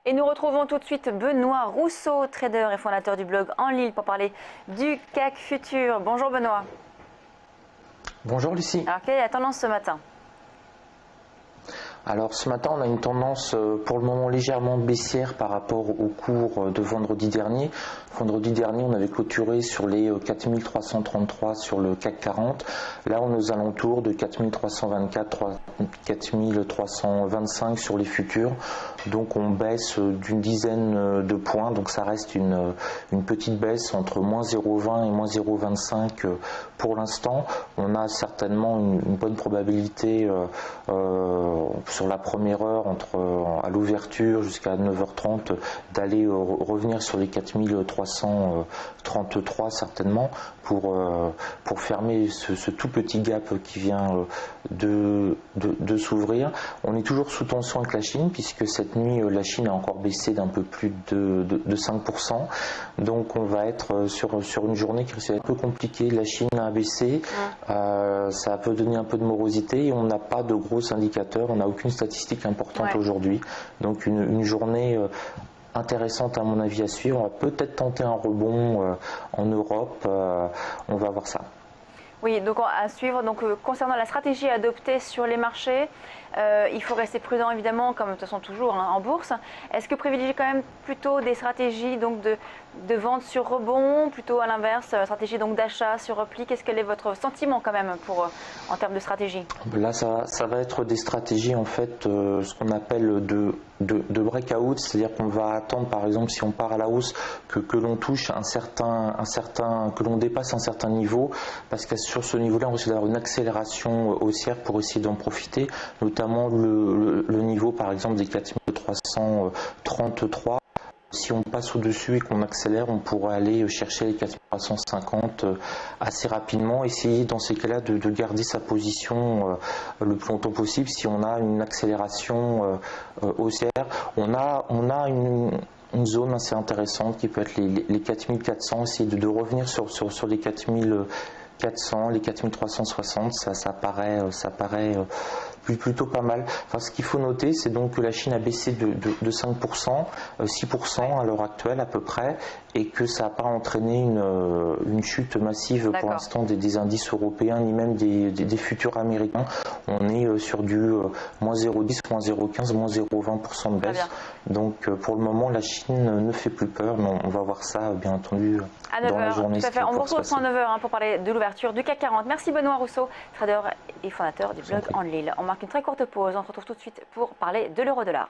Et nous retrouvons tout de suite Benoît Rousseau, trader et fondateur du blog En Lille, pour parler du CAC Futur. Bonjour Benoît. Bonjour Lucie. Alors quelle est la tendance ce matin? Alors ce matin on a une tendance pour le moment légèrement baissière par rapport au cours de vendredi dernier. Vendredi dernier on avait clôturé sur les 4333 sur le CAC 40. Là on est aux alentours de 4324, 4325 sur les futurs. Donc on baisse d'une dizaine de points. Donc ça reste une petite baisse entre moins 0,20 et moins 0,25 pour l'instant. On a certainement une bonne probabilité sur la première heure à l'ouverture jusqu'à 9h30 d'aller revenir sur les 4333 certainement pour fermer ce tout petit gap qui vient de s'ouvrir. On est toujours sous tension avec la Chine puisque cette nuit la Chine a encore baissé d'un peu plus de 5%. Donc on va être sur une journée qui risque d'être un peu compliquée. La Chine a baissé, ça peut donner un peu de morosité et on n'a pas de gros indicateurs, on n'a aucune statistique importante aujourd'hui. Donc une journée intéressante à mon avis à suivre. On va peut-être tenter un rebond en Europe, on va voir ça. Oui, donc à suivre. Donc, concernant la stratégie adoptée sur les marchés, il faut rester prudent évidemment, comme de toute façon toujours en bourse. Est-ce que privilégier quand même plutôt des stratégies donc de vente sur rebond, plutôt à l'inverse, stratégie donc d'achat sur repli? Quel est votre sentiment quand même en termes de stratégie? Là, ça va être des stratégies en fait, ce qu'on appelle de breakout, c'est-à-dire qu'on va attendre par exemple si on part à la hausse que l'on touche que l'on dépasse un certain niveau, parce que sur ce niveau-là, on risque d'avoir une accélération haussière pour essayer d'en profiter, notamment le niveau par exemple des 4333. Si on passe au-dessus et qu'on accélère, on pourrait aller chercher les 4350 assez rapidement, essayer dans ces cas-là de garder sa position le plus longtemps possible. Si on a une accélération haussière, on a une zone assez intéressante qui peut être les 4400, essayer de revenir sur les 4400, les 4360, ça paraît plutôt pas mal. Enfin, ce qu'il faut noter, c'est donc que la Chine a baissé de 5%, 6% à l'heure actuelle à peu près, et que ça n'a pas entraîné une chute massive pour l'instant des indices européens, ni même des futurs américains. On est sur du moins 0,10, moins 0,15, moins 0,20% de baisse. Donc pour le moment, la Chine ne fait plus peur, mais on va voir ça bien entendu dans la journée. Tout à fait. On vous retrouve à 9h pour parler de l'ouverture du CAC 40. Merci Benoît Rousseau, trader et fondateur du blog En Lille. On marque une très courte pause. On se retrouve tout de suite pour parler de l'euro-dollar.